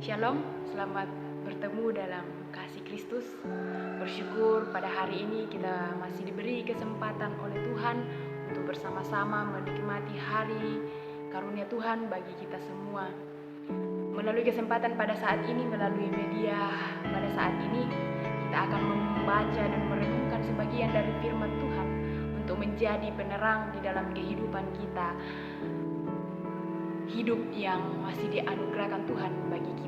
Shalom, selamat bertemu dalam kasih Kristus. Bersyukur pada hari ini kita masih diberi kesempatan oleh Tuhan untuk bersama-sama menikmati hari karunia Tuhan bagi kita semua. Melalui kesempatan pada saat ini, melalui media pada saat ini, kita akan membaca dan merenungkan sebagian dari firman Tuhan untuk menjadi penerang di dalam kehidupan kita. Hidup yang masih dianugerahkan Tuhan bagi kita.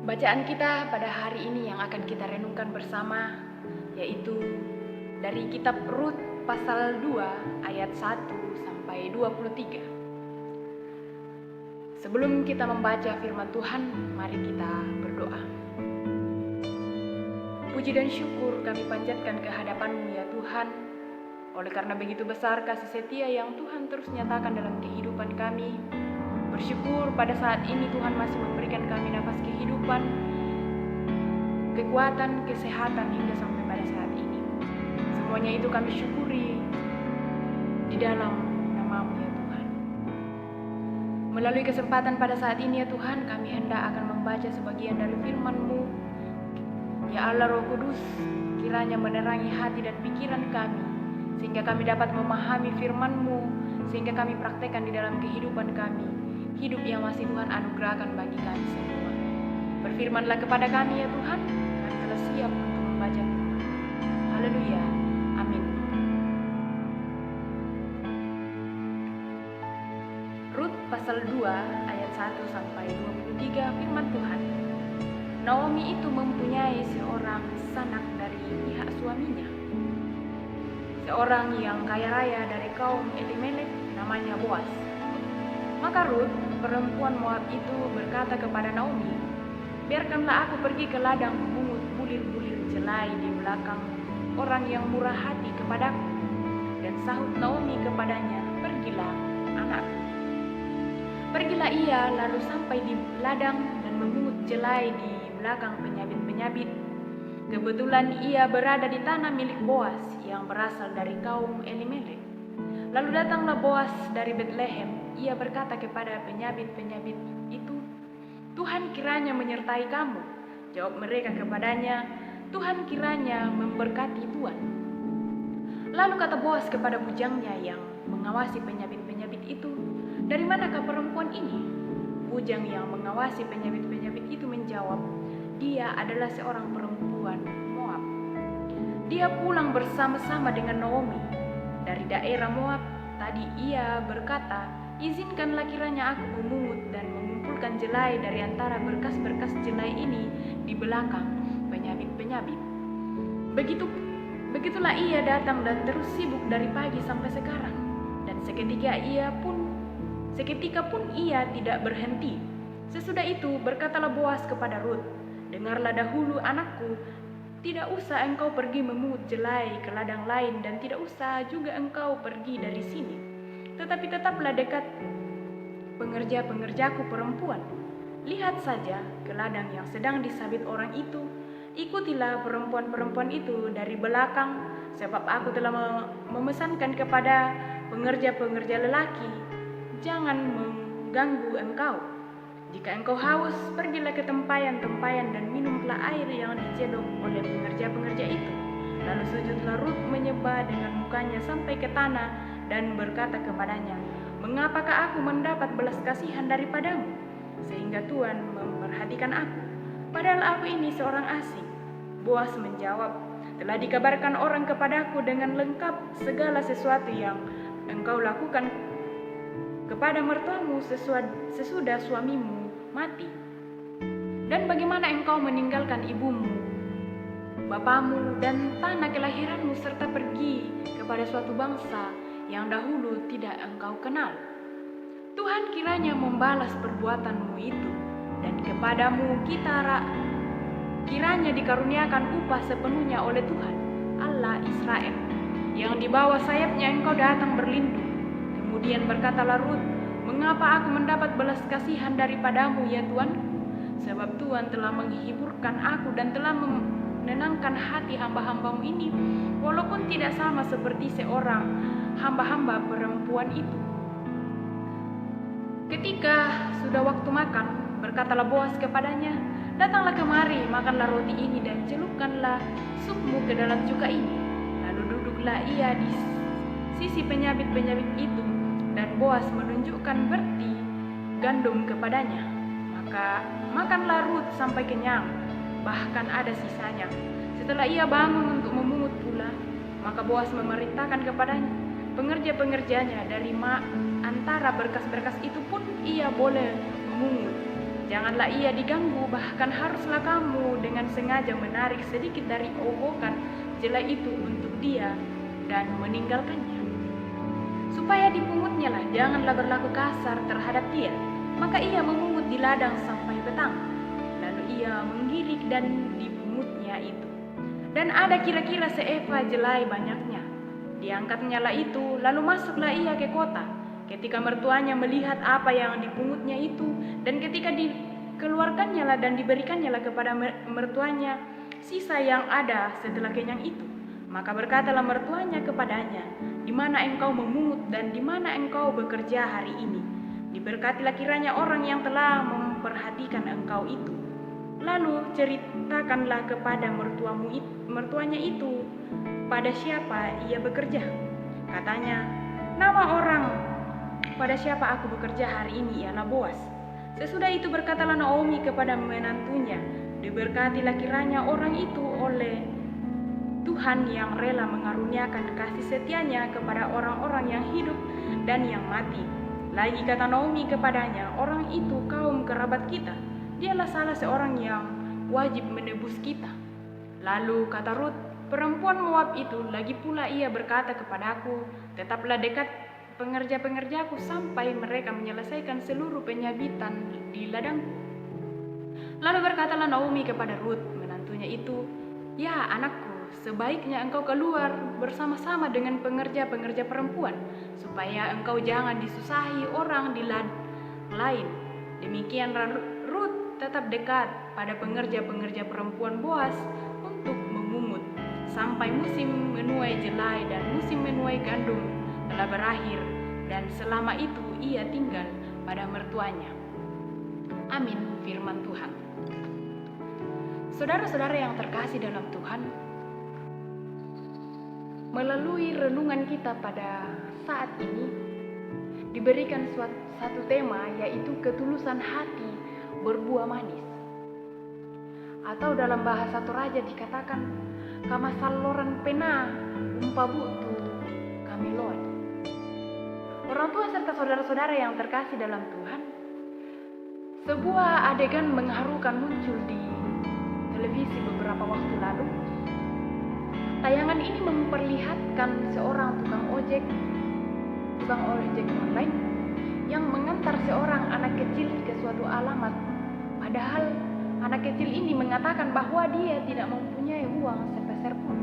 Bacaan kita pada hari ini yang akan kita renungkan bersama yaitu dari kitab Rut pasal 2 ayat 1 sampai 23. Sebelum kita membaca firman Tuhan, mari kita berdoa. Puji dan syukur kami panjatkan ke hadapan-Mu ya Tuhan, oleh karena begitu besar kasih setia yang Tuhan terus nyatakan dalam kehidupan kami. Bersyukur pada saat ini Tuhan masih memberikan kami nafas kehidupan, kekuatan, kesehatan hingga sampai pada saat ini. Semuanya itu kami syukuri di dalam nama-Mu ya Tuhan. Melalui kesempatan pada saat ini ya Tuhan, kami hendak akan membaca sebagian dari firman-Mu. Ya Allah Roh Kudus, kiranya menerangi hati dan pikiran kami, sehingga kami dapat memahami firman-Mu, sehingga kami praktekkan di dalam kehidupan kami, hidup yang masih Tuhan anugerahkan bagi kami semua. Berfirmanlah kepada kami ya Tuhan, kami telah siap untuk membaca firman. Haleluya, amin. Rut pasal 2 ayat 1 sampai 23 firman Tuhan. Naomi itu mempunyai seorang sanak dari pihak suaminya, seorang yang kaya raya dari kaum Elimelek, namanya Boaz. Maka Rut, perempuan Moab itu berkata kepada Naomi, "Biarkanlah aku pergi ke ladang memungut bulir-bulir jelai di belakang orang yang murah hati kepadaku." Dan sahut Naomi kepadanya, "Pergilah, anakku." Pergilah ia lalu sampai di ladang dan memungut jelai di belakang penyabit-penyabit. Kebetulan ia berada di tanah milik Boaz yang berasal dari kaum Elimelek. Lalu datanglah Boaz dari Betlehem. Ia berkata kepada penyabit-penyabit itu, "Tuhan kiranya menyertai kamu." Jawab mereka kepadanya, "Tuhan kiranya memberkati Tuhan." Lalu kata Boaz kepada bujangnya yang mengawasi penyabit-penyabit itu, "Dari manakah perempuan ini?" Bujang yang mengawasi penyabit-penyabit itu menjawab, "Dia adalah seorang perempuan Moab. Dia pulang bersama-sama dengan Naomi dari daerah Moab. Tadi ia berkata, 'Izinkanlah kiranya aku memungut dan mengumpulkan jelai dari antara berkas-berkas jelai ini di belakang penyabit-penyabit.' Begitulah ia datang dan terus sibuk dari pagi sampai sekarang. Dan seketika pun ia tidak berhenti. Sesudah itu berkatalah Boaz kepada Rut, 'Dengarlah dahulu anakku, tidak usah engkau pergi memungut jelai ke ladang lain dan tidak usah juga engkau pergi dari sini. Tetapi tetaplah dekat pengerja-pengerjaku perempuan. Lihat saja ke ladang yang sedang disabit orang itu. Ikutilah perempuan-perempuan itu dari belakang, sebab aku telah memesankan kepada pengerja-pengerja lelaki, jangan mengganggu engkau. Jika engkau haus, pergilah ke tempayan-tempayan dan minumlah air yang dicedok oleh pengerja-pengerja itu." Lalu sujudlah Rut menyembah dengan mukanya sampai ke tanah dan berkata kepadanya, "Mengapakah aku mendapat belas kasihan daripadamu, sehingga Tuhan memperhatikan aku, padahal aku ini seorang asing?" Boaz menjawab, "Telah dikabarkan orang kepadaku dengan lengkap segala sesuatu yang engkau lakukan kepada mertuamu sesudah suamimu mati. Dan bagaimana engkau meninggalkan ibumu, bapamu, dan tanah kelahiranmu serta pergi kepada suatu bangsa yang dahulu tidak engkau kenal. Tuhan kiranya membalas perbuatanmu itu, dan kepadamu kiranya dikaruniakan upah sepenuhnya oleh Tuhan, Allah Israel, yang di bawah sayapnya engkau datang berlindung." Kemudian berkatalah Rut, "Mengapa aku mendapat belas kasihan daripadamu ya Tuan? Sebab Tuhan telah menghiburkan aku dan telah menenangkan hati hamba-hambamu ini, walaupun tidak sama seperti seorang hamba-hamba perempuan itu." Ketika sudah waktu makan, berkatalah Boas kepadanya, "Datanglah kemari, makanlah roti ini dan celupkanlah supmu ke dalam cuka ini." Lalu duduklah ia di sisi penyabit-penyabit itu, dan Boas menunjukkan berti gandum kepadanya. Maka makanlah Rut sampai kenyang, bahkan ada sisanya. Setelah ia bangun untuk memungut pula, maka Boas memerintahkan kepadanya pengerja-pengerjanya, dari antara berkas-berkas itu pun ia boleh memungut. Janganlah ia diganggu, bahkan haruslah kamu dengan sengaja menarik sedikit dari obokan jelai itu untuk dia dan meninggalkannya, supaya dipungutnya lah. Janganlah berlaku kasar terhadap dia. Maka ia memungut di ladang sampai petang. Lalu ia menggirik dan dipungutnya itu. Dan ada kira-kira seeva jelai banyaknya. Diangkatnya lah itu, lalu masuklah ia ke kota. Ketika mertuanya melihat apa yang dipungutnya itu, dan ketika dikeluarkannya lah dan diberikannya lah kepada mertuanya sisa yang ada setelah kenyang itu, maka berkatalah mertuanya kepadanya, "Di mana engkau memungut dan di mana engkau bekerja hari ini? Diberkatilah kiranya orang yang telah memperhatikan engkau itu." Lalu ceritakanlah kepada mertuanya itu pada siapa ia bekerja. Katanya, "Nama orang pada siapa aku bekerja hari ini ialah Boas." Sesudah itu berkatalah Naomi kepada menantunya, "Diberkatilah kiranya orang itu oleh Tuhan yang rela mengaruniakan kasih setianya kepada orang-orang yang hidup dan yang mati." Lagi kata Naomi kepadanya, "Orang itu kaum kerabat kita. Dialah salah seorang yang wajib menebus kita." Lalu kata Rut, perempuan Moab itu, "Lagi pula ia berkata kepadaku, tetaplah dekat pengerja-pengerjaku sampai mereka menyelesaikan seluruh penyabitan di ladangku." Lalu berkatalah Naomi kepada Rut, menantunya itu, "Ya anakku, sebaiknya engkau keluar bersama-sama dengan pengerja-pengerja perempuan, supaya engkau jangan disusahi orang di ladang lain." Demikian Rut tetap dekat pada pengerja-pengerja perempuan Boas untuk memungut, sampai musim menuai jelai dan musim menuai gandum telah berakhir, dan selama itu ia tinggal pada mertuanya. Amin, firman Tuhan. Saudara-saudara yang terkasih dalam Tuhan, melalui renungan kita pada saat ini diberikan satu tema, yaitu ketulusan hati berbuah manis. Atau dalam bahasa Toraja dikatakan, "Kamasaloran pena umpa butu kami loan." Orang tua serta saudara-saudara yang terkasih dalam Tuhan, sebuah adegan mengharukan muncul di televisi beberapa waktu lalu. Tayangan ini memperlihatkan seorang tukang ojek online yang mengantar seorang anak kecil ke suatu alamat. Padahal anak kecil ini mengatakan bahwa dia tidak mempunyai uang sepeser pun.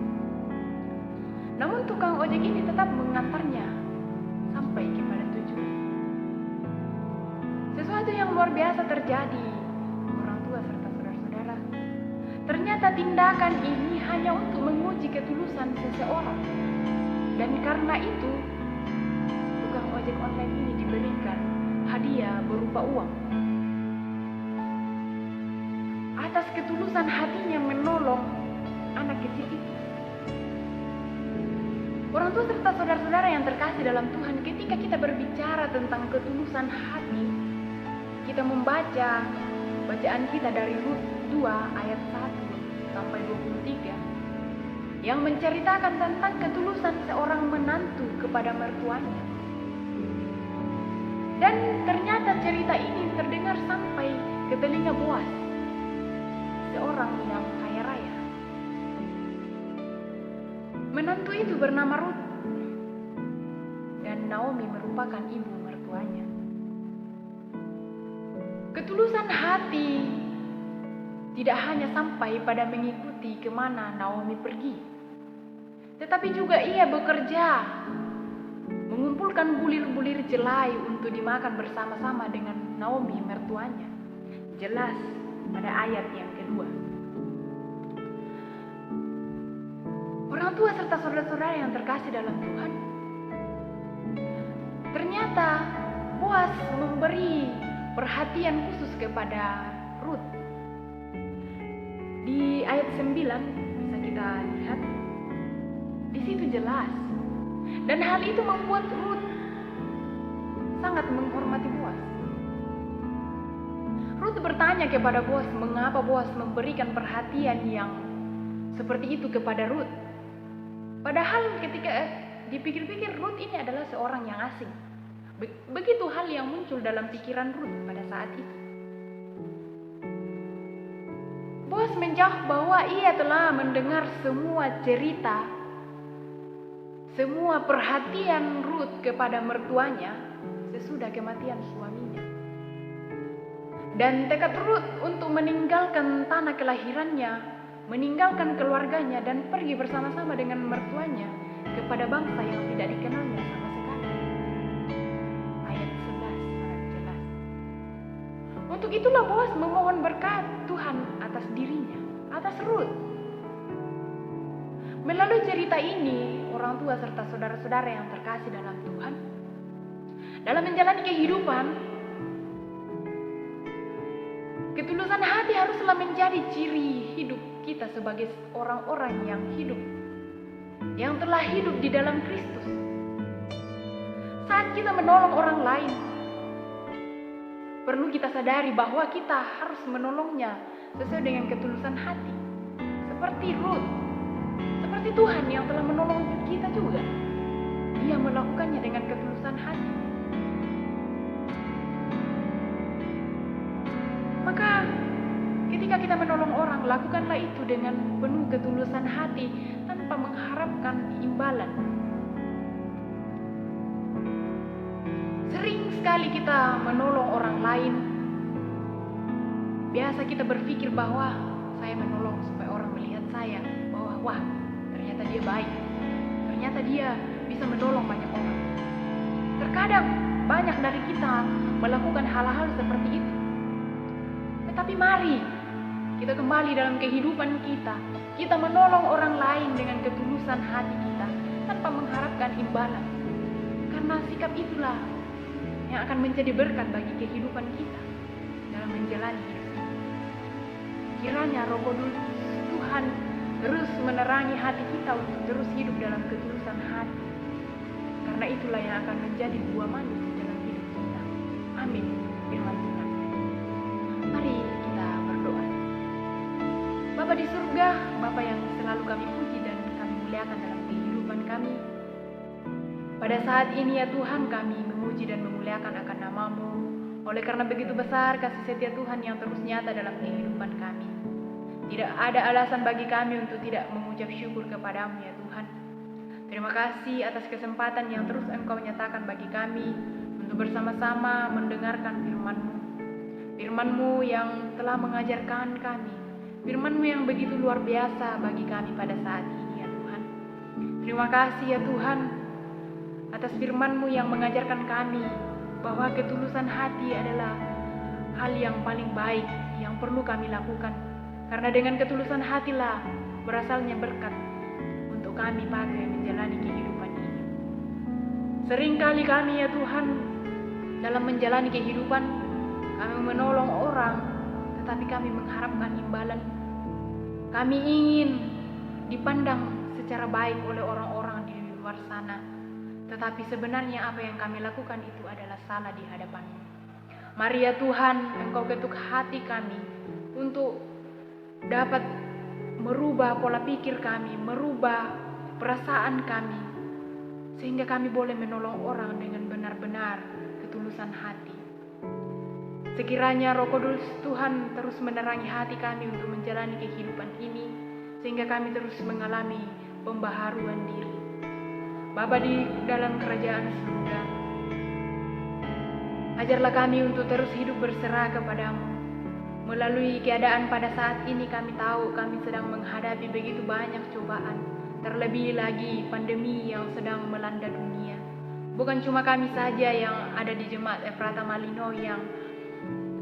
Namun tukang ojek ini tetap mengantarnya sampai kepada tujuan. Sesuatu yang luar biasa terjadi, orang tua serta saudara-saudara. Ternyata tindakan ini hanya untuk menguji ketulusan seseorang. Dan karena itu, tukang ojek online ini diberikan hadiah berupa uang. Atas ketulusan hatinya menolong anak kecil itu. Orang tua serta saudara-saudara yang terkasih dalam Tuhan, ketika kita berbicara tentang ketulusan hati, kita membaca bacaan kita dari Rut 2 ayat 1 sampai 23 yang menceritakan tentang ketulusan seorang menantu kepada mertuanya. Dan ternyata cerita ini terdengar sampai ke telinga Boas, seorang yang kaya raya. Menantu itu bernama Rut, dan Naomi merupakan ibu mertuanya. Ketulusan hati tidak hanya sampai pada mengikuti kemana Naomi pergi, tetapi juga ia bekerja mengumpulkan bulir-bulir jelai untuk dimakan bersama-sama dengan Naomi mertuanya. Jelas pada ayat yang kedua. Orang tua serta saudara-saudara yang terkasih dalam Tuhan, ternyata Boas memberi perhatian khusus kepada Rut. Di ayat 9 bisa kita lihat, di situ jelas. Dan hal itu membuat Rut sangat menghormati Boas. Rut bertanya kepada Boas, mengapa Boas memberikan perhatian yang seperti itu kepada Rut. Padahal ketika dipikir-pikir, Rut ini adalah seorang yang asing. Begitu hal yang muncul dalam pikiran Rut pada saat itu. Boas menjawab bahwa ia telah mendengar semua cerita, semua perhatian Rut kepada mertuanya sesudah kematian suaminya. Dan tekad Rut untuk meninggalkan tanah kelahirannya, meninggalkan keluarganya dan pergi bersama-sama dengan mertuanya kepada bangsa yang tidak dikenalnya sama sekali. Ayat 11 sangat jelas. Untuk itulah Boas memohon berkat Tuhan atas dirinya, atas Rut. Melalui cerita ini, orang tua serta saudara-saudara yang terkasih dalam Tuhan, dalam menjalani kehidupan, ketulusan hati haruslah menjadi ciri hidup kita sebagai orang-orang yang hidup, yang telah hidup di dalam Kristus. Saat kita menolong orang lain, perlu kita sadari bahwa kita harus menolongnya sesuai dengan ketulusan hati. Seperti Rut, seperti Tuhan yang telah menolong kita juga. Dia melakukannya dengan ketulusan hati. Maka ketika kita menolong orang, lakukanlah itu dengan penuh ketulusan hati tanpa mengharapkan imbalan. Sering sekali kita menolong orang lain. Biasa kita berpikir bahwa saya menolong supaya orang melihat saya bahwa wah, ternyata dia baik. Ternyata dia bisa menolong banyak orang. Terkadang banyak dari kita melakukan hal-hal seperti itu. Tetapi mari kita kembali dalam kehidupan kita. Kita menolong orang lain dengan ketulusan hati kita tanpa mengharapkan imbalan. Karena sikap itulah yang akan menjadi berkat bagi kehidupan kita dalam menjalani hidup ini. Kiranya Roh Kudus Tuhan terus menerangi hati kita untuk terus hidup dalam ketulusan hati. Karena itulah yang akan menjadi buah manis dalam hidup kita. Amin. Firman Tuhan. Mari kita berdoa. Bapa di surga, Bapa yang selalu kami puji dan kami muliakan dalam kehidupan kami. Pada saat ini ya Tuhan, kami memuji dan memuliakan akan nama-Mu. Oleh karena begitu besar kasih setia Tuhan yang terus nyata dalam kehidupan kami. Tidak ada alasan bagi kami untuk tidak mengucap syukur kepada-Mu ya Tuhan. Terima kasih atas kesempatan yang terus Engkau nyatakan bagi kami untuk bersama-sama mendengarkan firman-Mu. Firman-Mu yang telah mengajarkan kami. Firman-Mu yang begitu luar biasa bagi kami pada saat ini ya Tuhan. Terima kasih ya Tuhan atas firman-Mu yang mengajarkan kami bahwa ketulusan hati adalah hal yang paling baik yang perlu kami lakukan. Karena dengan ketulusan hatilah berasalnya berkat untuk kami pakai menjalani kehidupan ini. Seringkali kami ya Tuhan dalam menjalani kehidupan, kami menolong orang, tetapi kami mengharapkan imbalan. Kami ingin dipandang secara baik oleh orang-orang di luar sana. Tetapi sebenarnya apa yang kami lakukan itu adalah salah di hadapan-Mu. Mari ya Tuhan, Engkau ketuk hati kami untuk dapat merubah pola pikir kami, merubah perasaan kami, sehingga kami boleh menolong orang dengan benar-benar ketulusan hati. Sekiranya Roh Kudus Tuhan terus menerangi hati kami untuk menjalani kehidupan ini, sehingga kami terus mengalami pembaharuan diri. Bapa di dalam kerajaan surga, ajarlah kami untuk terus hidup berserah kepada-Mu. Melalui keadaan pada saat ini kami tahu kami sedang menghadapi begitu banyak cobaan. Terlebih lagi pandemi yang sedang melanda dunia. Bukan cuma kami saja yang ada di Jemaat Efrata Malino yang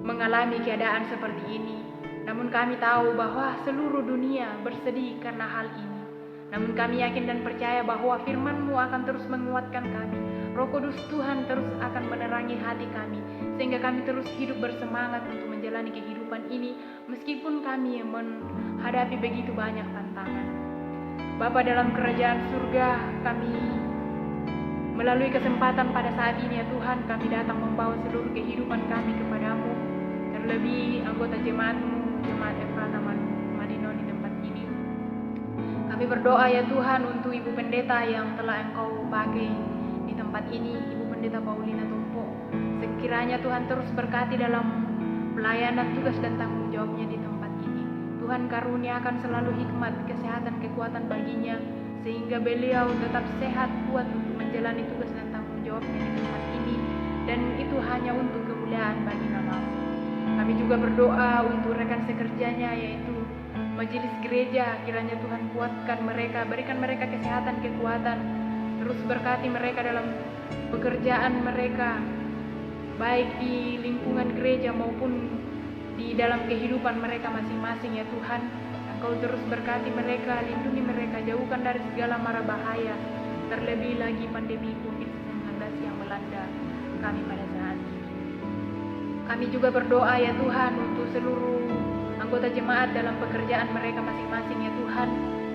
mengalami keadaan seperti ini. Namun kami tahu bahwa seluruh dunia bersedih karena hal ini. Namun kami yakin dan percaya bahwa firman-Mu akan terus menguatkan kami, Roh Kudus Tuhan terus akan menerangi hati kami, sehingga kami terus hidup bersemangat untuk menjalani kehidupan ini, meskipun kami menghadapi begitu banyak tantangan. Bapa dalam kerajaan surga, kami melalui kesempatan pada saat ini ya Tuhan, kami datang membawa seluruh kehidupan kami kepadamu, terlebih anggota jemaat-Mu, Jemaat Efrata Madinon di tempat ini. Kami berdoa ya Tuhan untuk Ibu Pendeta yang telah Engkau pakai di tempat ini, Ibu Pendeta Paulina Tompo. Sekiranya Tuhan terus berkati dalam pelayanan, tugas dan tanggung jawabnya di tempat ini. Tuhan karuniakan selalu hikmat, kesehatan, kekuatan baginya, sehingga beliau tetap sehat, kuat untuk menjalani tugas dan tanggung jawabnya di tempat ini, dan itu hanya untuk kemuliaan bagi nama-Mu. Kami juga berdoa untuk rekan sekerjanya, yaitu majelis gereja. Kiranya Tuhan kuatkan mereka, berikan mereka kesehatan, kekuatan, terus berkati mereka dalam pekerjaan mereka, baik di lingkungan gereja maupun di dalam kehidupan mereka masing-masing ya Tuhan. Engkau terus berkati mereka, lindungi mereka, jauhkan dari segala mara bahaya, terlebih lagi pandemi COVID-19 yang melanda kami pada saat ini. Kami juga berdoa ya Tuhan untuk seluruh anggota jemaat dalam pekerjaan mereka masing-masing ya Tuhan.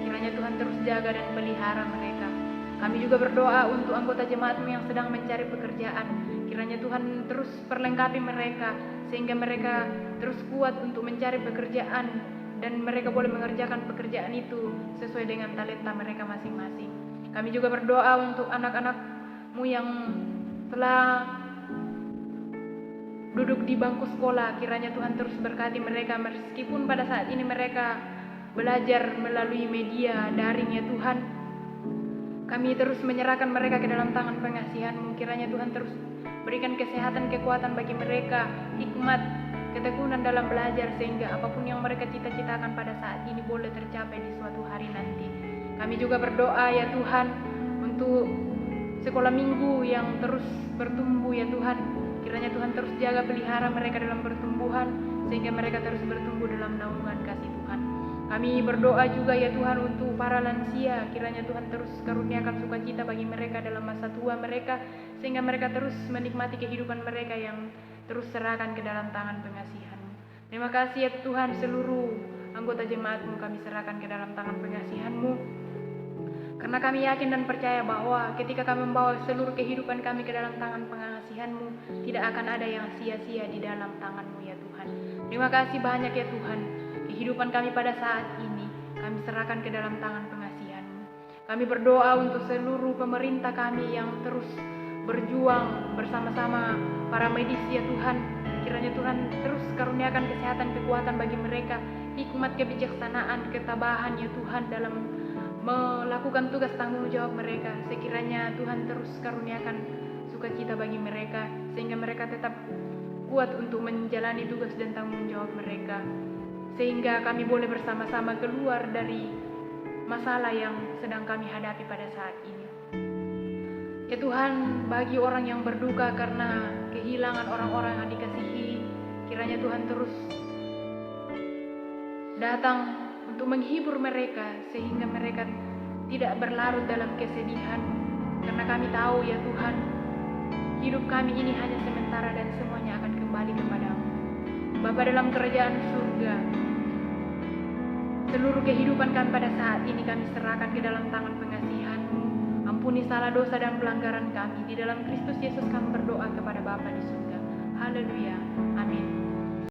Kiranya Tuhan terus jaga dan pelihara mereka. Kami juga berdoa untuk anggota jemaat-Mu yang sedang mencari pekerjaan. Kiranya Tuhan terus perlengkapi mereka, sehingga mereka terus kuat untuk mencari pekerjaan, dan mereka boleh mengerjakan pekerjaan itu sesuai dengan talenta mereka masing-masing. Kami juga berdoa untuk anak-anak-Mu yang telah duduk di bangku sekolah. Kiranya Tuhan terus berkati mereka, meskipun pada saat ini mereka belajar melalui media daring ya Tuhan. Kami terus menyerahkan mereka ke dalam tangan pengasihan-Mu. Kiranya Tuhan terus berikan kesehatan, kekuatan bagi mereka, hikmat, ketekunan dalam belajar, sehingga apapun yang mereka cita-citakan pada saat ini boleh tercapai di suatu hari nanti. Kami juga berdoa ya Tuhan untuk sekolah minggu yang terus bertumbuh ya Tuhan. Kiranya Tuhan terus jaga pelihara mereka dalam pertumbuhan, sehingga mereka terus bertumbuh dalam naungan kasih Tuhan. Kami berdoa juga ya Tuhan untuk para lansia. Kiranya Tuhan terus karuniakan sukacita bagi mereka dalam masa tua mereka, sehingga mereka terus menikmati kehidupan mereka yang terus serahkan ke dalam tangan pengasihan-Mu. Terima kasih ya Tuhan, seluruh anggota jemaat-Mu kami serahkan ke dalam tangan pengasihan-Mu, karena kami yakin dan percaya bahwa ketika kami membawa seluruh kehidupan kami ke dalam tangan pengasihan-Mu, tidak akan ada yang sia-sia di dalam tangan-Mu ya Tuhan. Terima kasih banyak ya Tuhan. Kehidupan kami pada saat ini kami serahkan ke dalam tangan pengasihan-Mu. Kami berdoa untuk seluruh pemerintah kami yang terus berjuang bersama-sama para medis ya Tuhan. Kiranya Tuhan terus karuniakan kesehatan, kekuatan bagi mereka, hikmat, kebijaksanaan, ketabahan ya Tuhan dalam melakukan tugas tanggung jawab mereka. Sekiranya Tuhan terus karuniakan sukacita bagi mereka, sehingga mereka tetap kuat untuk menjalani tugas dan tanggung jawab mereka, sehingga kami boleh bersama-sama keluar dari masalah yang sedang kami hadapi pada saat ini. Ya Tuhan, bagi orang yang berduka karena kehilangan orang-orang yang dikasihi, kiranya Tuhan terus datang untuk menghibur mereka, sehingga mereka tidak berlarut dalam kesedihan. Karena kami tahu ya Tuhan, hidup kami ini hanya sementara dan semuanya akan kembali kepadamu. Bapa dalam kerajaan surga, seluruh kehidupan kami pada saat ini kami serahkan ke dalam tangan pengasihan-Mu. Ampuni salah dosa dan pelanggaran kami. Di dalam Kristus Yesus kami berdoa kepada Bapa di surga. Haleluya.